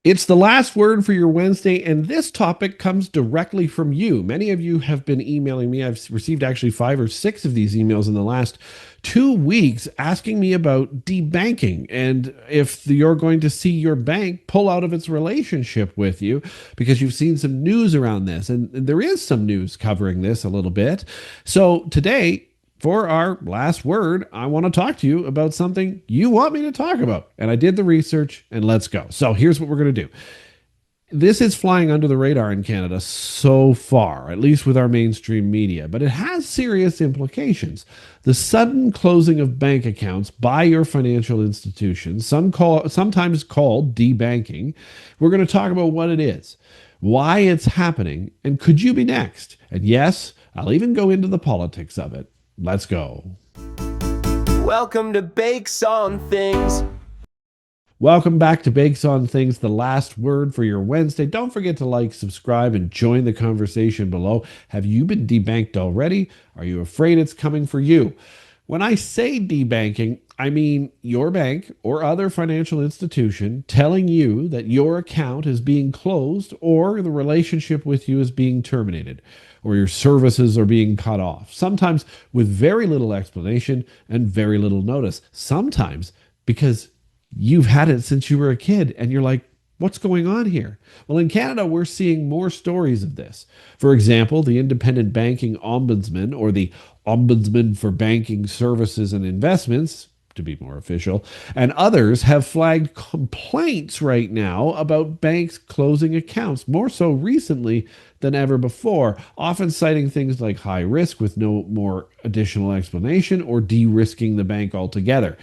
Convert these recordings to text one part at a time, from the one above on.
It's the last word for your Wednesday, and this topic comes directly from you. Many of you have been emailing me. I've received actually 5 or 6 of these emails in the last 2 weeks asking me about debanking and if you're going to see your bank pull out of its relationship with you because you've seen some news around this. And there is some news covering this a little bit. So today, for our last word, I want to talk to you about something you want me to talk about. And I did the research, and let's go. So here's what we're going to do. This is flying under the radar in Canada so far, at least with our mainstream media, but it has serious implications. The sudden closing of bank accounts by your financial institutions, sometimes called debanking. We're going to talk about what it is, why it's happening, and could you be next? And yes, I'll even go into the politics of it. Let's go. Welcome to Bakes on Things. Welcome back to Bakes on Things, the last word for your Wednesday. Don't forget to like, subscribe, and join the conversation below. Have you been debanked already? Are you afraid it's coming for you? When I say debanking, I mean your bank or other financial institution telling you that your account is being closed or the relationship with you is being terminated or your services are being cut off, sometimes with very little explanation and very little notice, sometimes because you've had it since you were a kid and you're like, what's going on here? Well, in Canada, we're seeing more stories of this. For example, the Independent Banking Ombudsman, or the Ombudsman for Banking Services and Investments, to be more official, and others have flagged complaints right now about banks closing accounts, more so recently than ever before, often citing things like high risk with no more additional explanation or de-risking the bank altogether.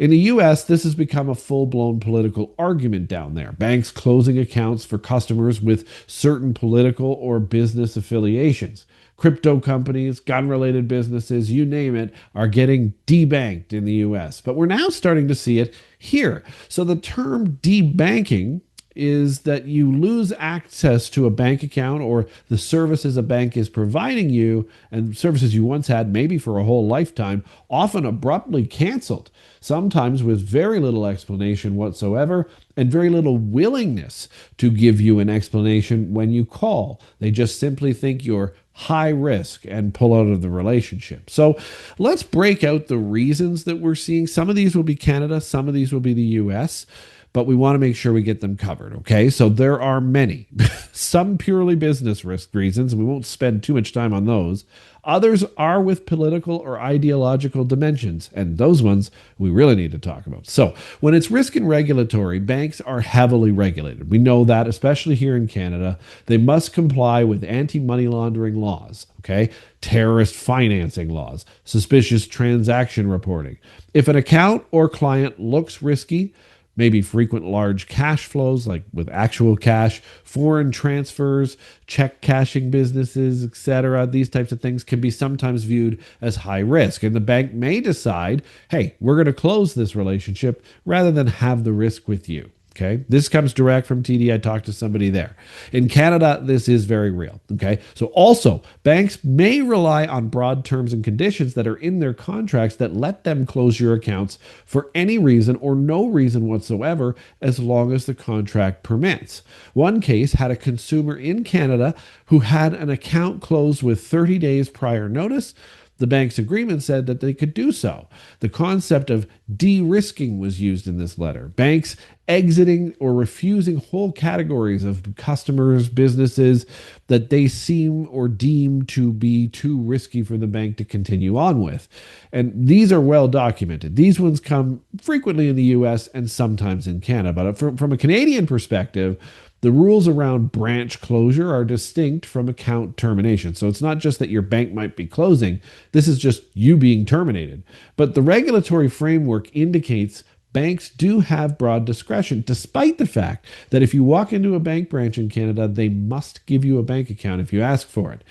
In the US, this has become a full-blown political argument down there. Banks closing accounts for customers with certain political or business affiliations. Crypto companies, gun-related businesses, you name it, are getting debanked in the US. But we're now starting to see it here. So the term debanking is that you lose access to a bank account or the services a bank is providing you and services you once had maybe for a whole lifetime, often abruptly canceled, sometimes with very little explanation whatsoever and very little willingness to give you an explanation when you call. They just simply think you're high risk and pull out of the relationship. So let's break out the reasons that we're seeing. Some of these will be Canada, some of these will be the US, but we want to make sure we get them covered, okay? So there are many, some purely business risk reasons, and we won't spend too much time on those. Others are with political or ideological dimensions, and those ones we really need to talk about. So when it's risk and regulatory, banks are heavily regulated. We know that, especially here in Canada. They must comply with anti-money laundering laws, okay? Terrorist financing laws, suspicious transaction reporting. If an account or client looks risky, maybe frequent large cash flows like with actual cash, foreign transfers, check cashing businesses, etc. These types of things can be sometimes viewed as high risk. And the bank may decide, hey, we're going to close this relationship rather than have the risk with you. Okay, this comes direct from TD. I talked to somebody there. In Canada, this is very real. Okay, so also banks may rely on broad terms and conditions that are in their contracts that let them close your accounts for any reason or no reason whatsoever, as long as the contract permits. One case had a consumer in Canada who had an account closed with 30 days prior notice. The bank's agreement said that they could do so. The concept of de-risking was used in this letter. Banks exiting or refusing whole categories of customers, businesses that they seem or deem to be too risky for the bank to continue on with. And these are well documented. These ones come frequently in the US and sometimes in Canada. But from a Canadian perspective, the rules around branch closure are distinct from account termination. So it's not just that your bank might be closing, this is just you being terminated. But the regulatory framework indicates banks do have broad discretion, despite the fact that if you walk into a bank branch in Canada, they must give you a bank account if you ask for it.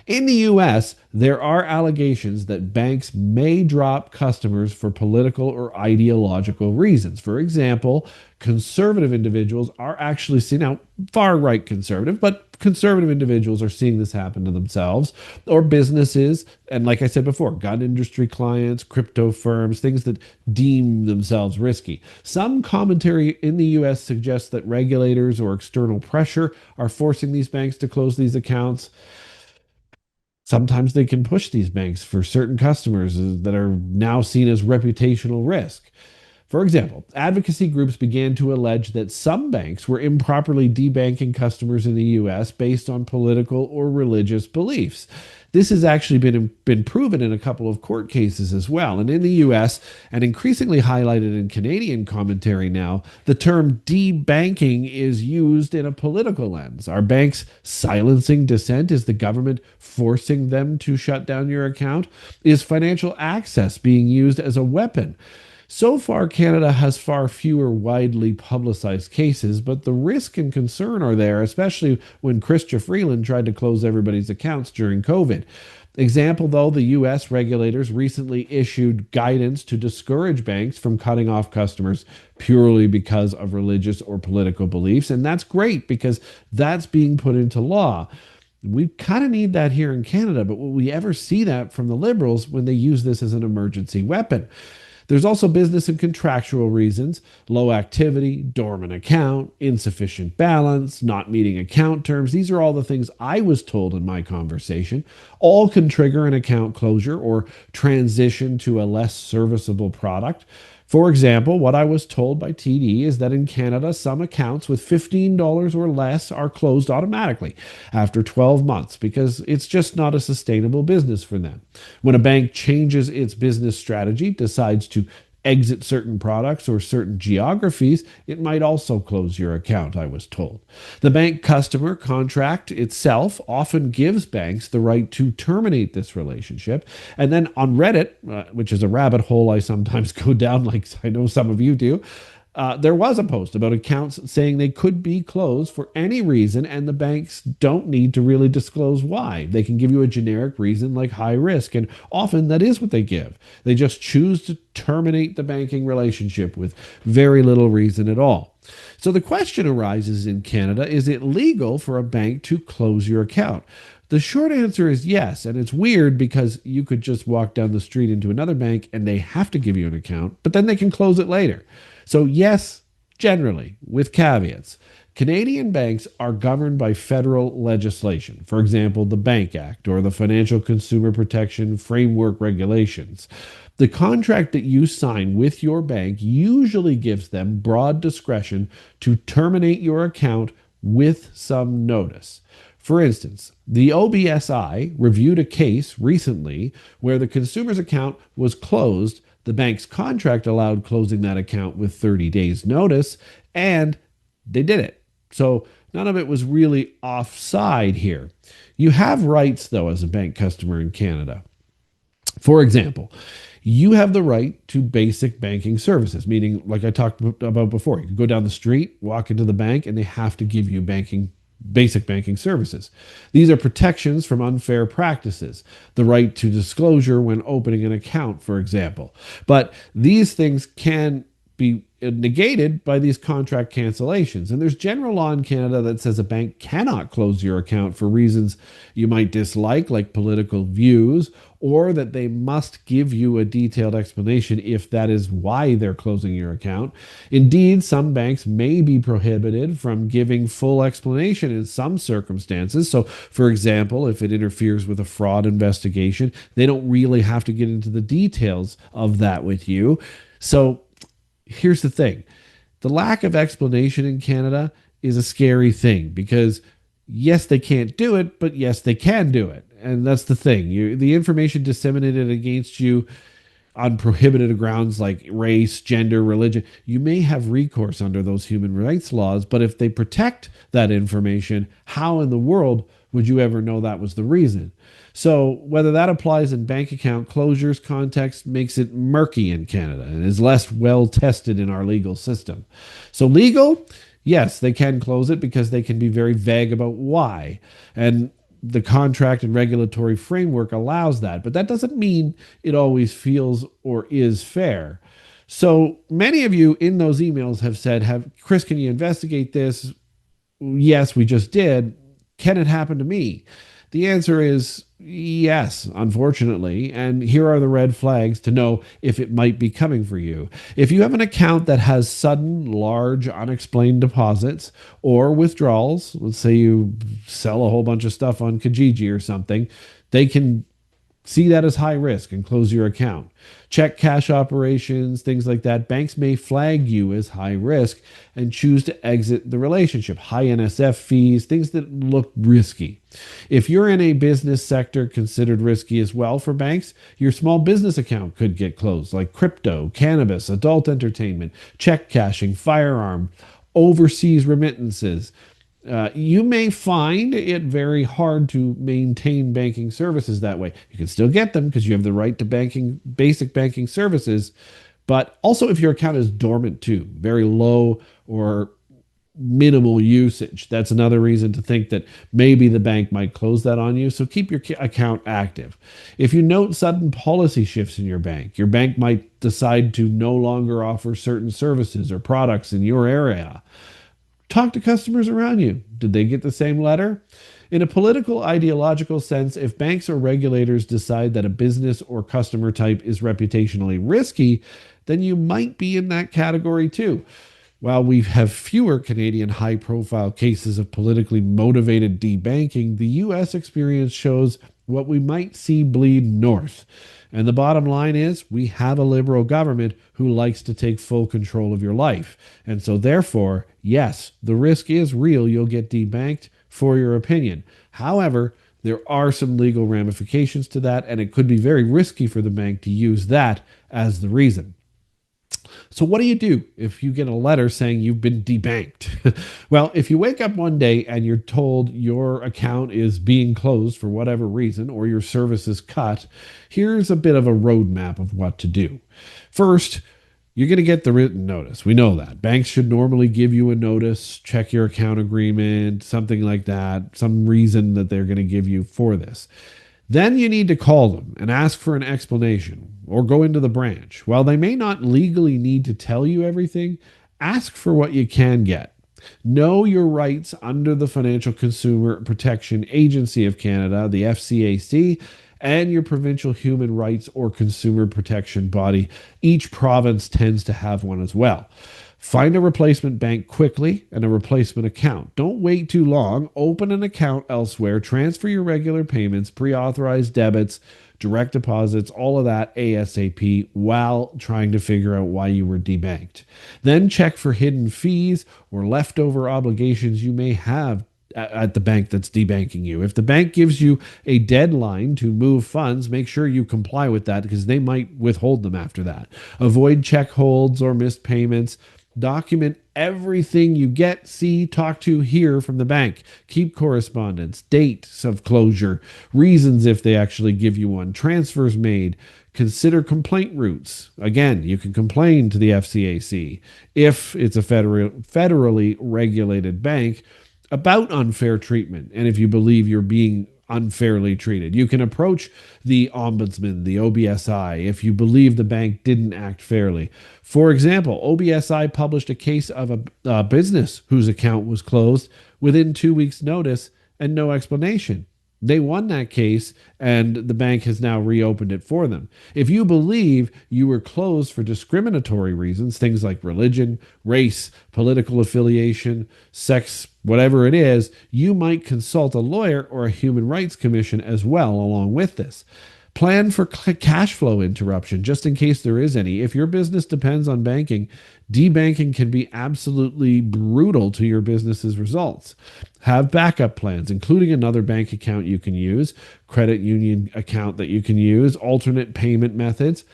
In the US, there are allegations that banks may drop customers for political or ideological reasons. For example, conservative individuals are actually seeing now far right conservative, but conservative individuals are seeing this happen to themselves or businesses. And like I said before, gun industry clients, crypto firms, things that deem themselves risky. Some commentary in the US suggests that regulators or external pressure are forcing these banks to close these accounts. Sometimes they can push these banks for certain customers that are now seen as reputational risk. For example, advocacy groups began to allege that some banks were improperly debanking customers in the US based on political or religious beliefs. This has actually been proven in a couple of court cases as well. And in the US, and increasingly highlighted in Canadian commentary now, the term debanking is used in a political lens. Are banks silencing dissent? Is the government forcing them to shut down your account? Is financial access being used as a weapon? So far, Canada has far fewer widely publicized cases, but the risk and concern are there, especially when Chrystia Freeland tried to close everybody's accounts during COVID. Example, though, the US regulators recently issued guidance to discourage banks from cutting off customers purely because of religious or political beliefs. And that's great because that's being put into law. We kind of need that here in Canada, but will we ever see that from the Liberals when they use this as an emergency weapon? There's also business and contractual reasons: low activity, dormant account, insufficient balance, not meeting account terms. These are all the things I was told in my conversation. All can trigger an account closure or transition to a less serviceable product. For example, what I was told by TD is that in Canada, some accounts with $15 or less are closed automatically after 12 months because it's just not a sustainable business for them. When a bank changes its business strategy, decides to exit certain products or certain geographies, it might also close your account, I was told. The bank customer contract itself often gives banks the right to terminate this relationship. And then on Reddit, which is a rabbit hole I sometimes go down, like I know some of you do, there was a post about accounts saying they could be closed for any reason, and the banks don't need to really disclose why. They can give you a generic reason like high risk, and often that is what they give. They just choose to terminate the banking relationship with very little reason at all. So the question arises in Canada: is it legal for a bank to close your account? The short answer is yes, and it's weird because you could just walk down the street into another bank and they have to give you an account, but then they can close it later. So yes, generally, with caveats. Canadian banks are governed by federal legislation, for example, the Bank Act or the Financial Consumer Protection Framework Regulations. The contract that you sign with your bank usually gives them broad discretion to terminate your account with some notice. For instance, the OBSI reviewed a case recently where the consumer's account was closed. The bank's contract allowed closing that account with 30 days notice, and they did it. So none of it was really offside here. You have rights, though, as a bank customer in Canada. For example, you have the right to basic banking services, meaning, like I talked about before, you can go down the street, walk into the bank, and they have to give you basic banking services. These are protections from unfair practices, the right to disclosure when opening an account, for example. But these things can be negated by these contract cancellations. And there's general law in Canada that says a bank cannot close your account for reasons you might dislike, like political views, or that they must give you a detailed explanation if that is why they're closing your account. Indeed, some banks may be prohibited from giving full explanation in some circumstances. So, for example, if it interferes with a fraud investigation, they don't really have to get into the details of that with you. So, here's the thing: the lack of explanation in Canada is a scary thing because, yes, they can't do it, but yes, they can do it. And that's the thing. The information disseminated against you on prohibited grounds like race, gender, religion, you may have recourse under those human rights laws. But if they protect that information, how in the world would you ever know that was the reason? So whether that applies in bank account closures context makes it murky in Canada and is less well tested in our legal system. So legal, yes, they can close it because they can be very vague about why. And the contract and regulatory framework allows that, but that doesn't mean it always feels or is fair. So many of you in those emails have said, "Have Chris, can you investigate this?" Yes, we just did. Can it happen to me? The answer is yes, unfortunately. And here are the red flags to know if it might be coming for you. If you have an account that has sudden, large, unexplained deposits or withdrawals, let's say you sell a whole bunch of stuff on Kijiji or something, they can see that as high risk and close your account. Check cash operations, things like that. Banks may flag you as high risk and choose to exit the relationship. High NSF fees, things that look risky. If you're in a business sector considered risky as well for banks, your small business account could get closed, like crypto, cannabis, adult entertainment, check cashing, firearm, overseas remittances. You may find it very hard to maintain banking services that way. You can still get them because you have the right to banking, basic banking services. But also, if your account is dormant too, very low or minimal usage, that's another reason to think that maybe the bank might close that on you. So keep your account active. If you note sudden policy shifts in your bank might decide to no longer offer certain services or products in your area. Talk to customers around you. Did they get the same letter? In a political ideological sense, if banks or regulators decide that a business or customer type is reputationally risky, then you might be in that category too. While we have fewer Canadian high profile cases of politically motivated debanking, the US experience shows what we might see bleed north. And the bottom line is we have a liberal government who likes to take full control of your life. And so, therefore, yes, the risk is real. You'll get debanked for your opinion. However, there are some legal ramifications to that, and it could be very risky for the bank to use that as the reason. So, what do you do if you get a letter saying you've been debanked? Well, if you wake up one day and you're told your account is being closed for whatever reason or your service is cut, here's a bit of a roadmap of what to do. First, you're going to get the written notice. We know that. Banks should normally give you a notice, check your account agreement, something like that, some reason that they're going to give you for this. Then you need to call them and ask for an explanation or go into the branch. While they may not legally need to tell you everything, ask for what you can get. Know your rights under the Financial Consumer Protection Agency of Canada, the FCAC, and your provincial human rights or consumer protection body. Each province tends to have one as well. Find a replacement bank quickly and a replacement account. Don't wait too long. Open an account elsewhere. Transfer your regular payments, pre-authorized debits, direct deposits, all of that ASAP while trying to figure out why you were debanked. Then check for hidden fees or leftover obligations you may have at the bank that's debanking you. If the bank gives you a deadline to move funds, make sure you comply with that because they might withhold them after that. Avoid check holds or missed payments. Document everything you get, see, talk to, hear from the bank. Keep correspondence, dates of closure, reasons if they actually give you one, transfers made. Consider complaint routes. Again, you can complain to the FCAC if it's a federally regulated bank about unfair treatment. And if you believe you're being unfairly treated, you can approach the ombudsman, the OBSI, if you believe the bank didn't act fairly. For example, OBSI published a case of a business whose account was closed within 2 weeks' notice and no explanation. They won that case, and the bank has now reopened it for them. If you believe you were closed for discriminatory reasons, things like religion, race, political affiliation, sex, whatever it is, you might consult a lawyer or a human rights commission as well along with this. Plan for cash flow interruption just in case there is any. If your business depends on banking, debanking can be absolutely brutal to your business's results. Have backup plans, including another bank account you can use, credit union account that you can use, alternate payment methods,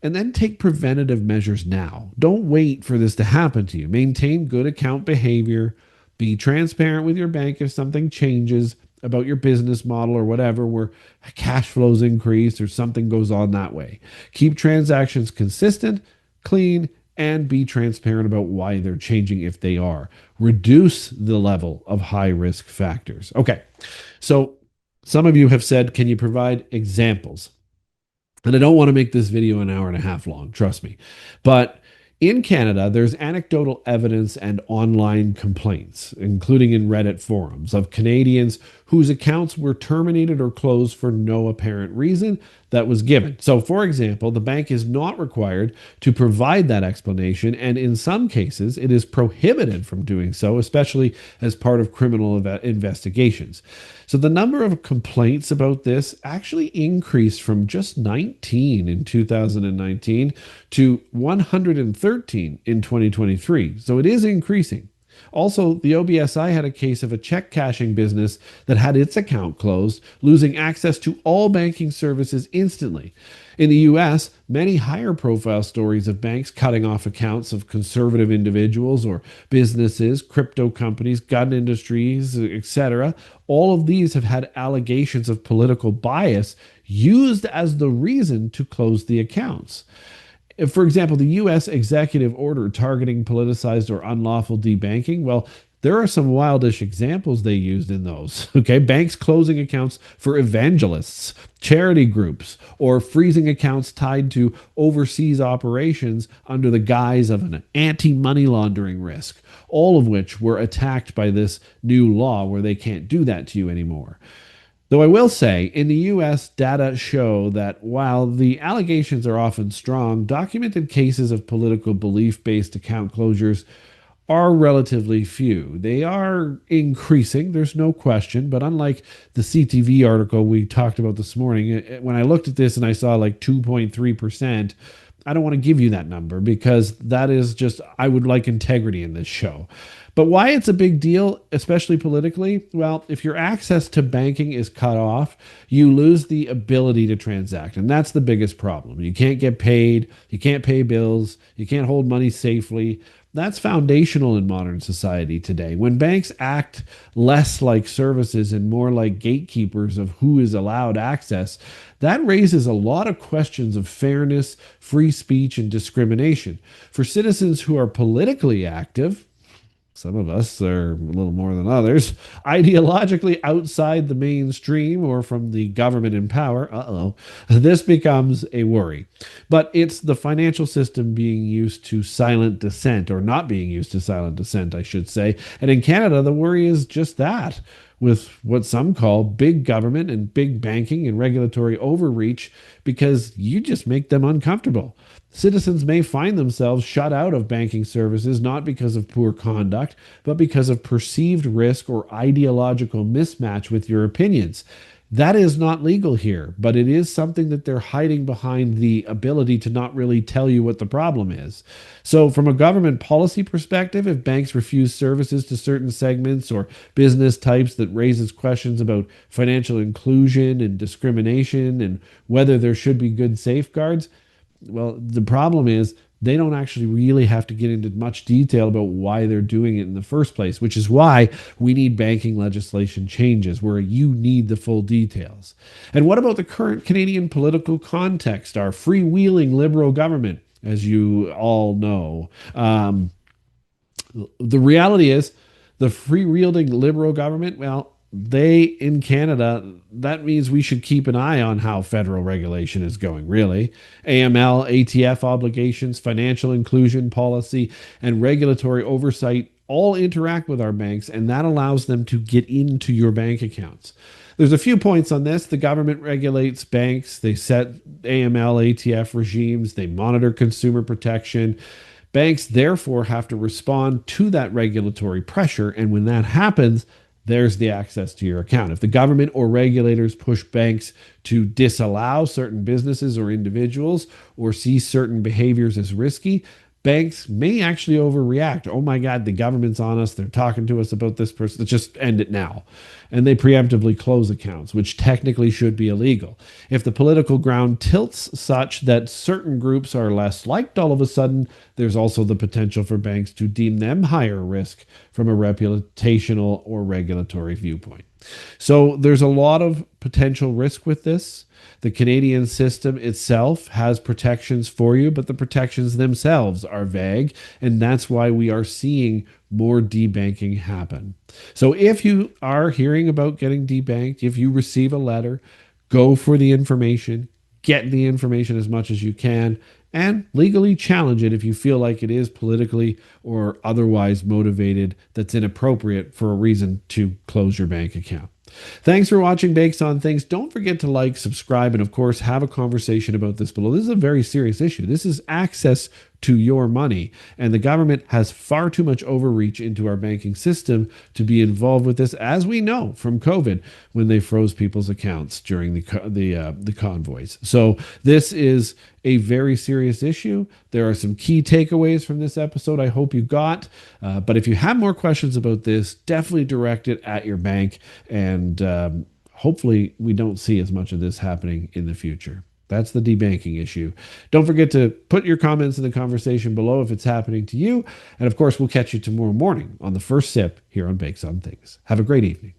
and then take preventative measures now. Don't wait for this to happen to you. Maintain good account behavior. Be transparent with your bank if something changes about your business model or whatever, where cash flows increase or something goes on that way. Keep transactions consistent, clean, and be transparent about why they're changing if they are. Reduce the level of high risk factors. Okay, so Some of you have said, can you provide examples? And I don't want to make this video an hour and a half long, trust me. But in Canada, there's anecdotal evidence and online complaints, including in Reddit forums, of Canadians whose accounts were terminated or closed for no apparent reason that was given. So, for example, the bank is not required to provide that explanation, and in some cases, it is prohibited from doing so, especially as part of criminal investigations. So the number of complaints about this actually increased from just 19 in 2019 to 113 in 2023. So it is increasing. Also, the OBSI had a case of a check cashing business that had its account closed, losing access to all banking services instantly. In the US, many higher profile stories of banks cutting off accounts of conservative individuals or businesses, crypto companies, gun industries, etc. All of these have had allegations of political bias used as the reason to close the accounts. For example, the US executive order targeting politicized or unlawful debanking, well, there are some wildish examples they used in those. Okay, banks closing accounts for evangelists, charity groups, or freezing accounts tied to overseas operations under the guise of an anti money laundering risk, all of which were attacked by this new law where they can't do that to you anymore. Though I will say, in the US, data show that while the allegations are often strong, documented cases of political belief based account closures are relatively few. They are increasing, there's no question, but unlike the CTV article we talked about this morning, when I looked at this and I saw like 2.3%, I don't want to give you that number because that is just, I would like integrity in this show. But why it's a big deal, especially politically? Well, if your access to banking is cut off, you lose the ability to transact. And that's the biggest problem. You can't get paid, you can't pay bills, you can't hold money safely. That's foundational in modern society today. When banks act less like services and more like gatekeepers of who is allowed access, that raises a lot of questions of fairness, free speech, and discrimination. For citizens who are politically active, some of us are a little more than others, ideologically outside the mainstream or from the government in power, this becomes a worry. But it's the financial system being used to silent dissent, or not being used to silent dissent, I should say. And in Canada, the worry is just that, with what some call big government and big banking and regulatory overreach, because you just make them uncomfortable. Citizens may find themselves shut out of banking services not because of poor conduct, but because of perceived risk or ideological mismatch with your opinions. That is not legal here, but it is something that they're hiding behind the ability to not really tell you what the problem is. So, from a government policy perspective, if banks refuse services to certain segments or business types, that raises questions about financial inclusion and discrimination and whether there should be good safeguards. Well, the problem is they don't actually really have to get into much detail about why they're doing it in the first place, which is why we need banking legislation changes where you need the full details. And what about the current Canadian political context, our freewheeling liberal government, as you all know? The reality is the freewheeling liberal government, well, they in Canada, that means we should keep an eye on how federal regulation is going, really. AML, ATF obligations, financial inclusion policy, and regulatory oversight all interact with our banks, and that allows them to get into your bank accounts. There's a few points on this. The government regulates banks, they set AML, ATF regimes, they monitor consumer protection. Banks therefore have to respond to that regulatory pressure, and when that happens, there's the access to your account. If the government or regulators push banks to disallow certain businesses or individuals or see certain behaviors as risky, banks may actually overreact. Oh my God, the government's on us. They're talking to us about this person. Let's just end it now. And they preemptively close accounts, which technically should be illegal. If the political ground tilts such that certain groups are less liked all of a sudden, there's also the potential for banks to deem them higher risk from a reputational or regulatory viewpoint. So there's a lot of potential risk with this. The Canadian system itself has protections for you, but the protections themselves are vague. And that's why we are seeing more debanking happen. So if you are hearing about getting debanked, if you receive a letter, go for the information, get the information as much as you can, and legally challenge it if you feel like it is politically or otherwise motivated that's inappropriate for a reason to close your bank account. Thanks for watching Bakes on Things. Don't forget to like, subscribe, and of course, have a conversation about this below. This is a very serious issue. This is access to your money. And the government has far too much overreach into our banking system to be involved with this, as we know from COVID when they froze people's accounts during the convoys. So this is a very serious issue. There are some key takeaways from this episode I hope you got. But if you have more questions about this, definitely direct it at your bank. And hopefully we don't see as much of this happening in the future. That's the debanking issue. Don't forget to put your comments in the conversation below if it's happening to you. And of course, we'll catch you tomorrow morning on the first sip here on Bakes on Things. Have a great evening.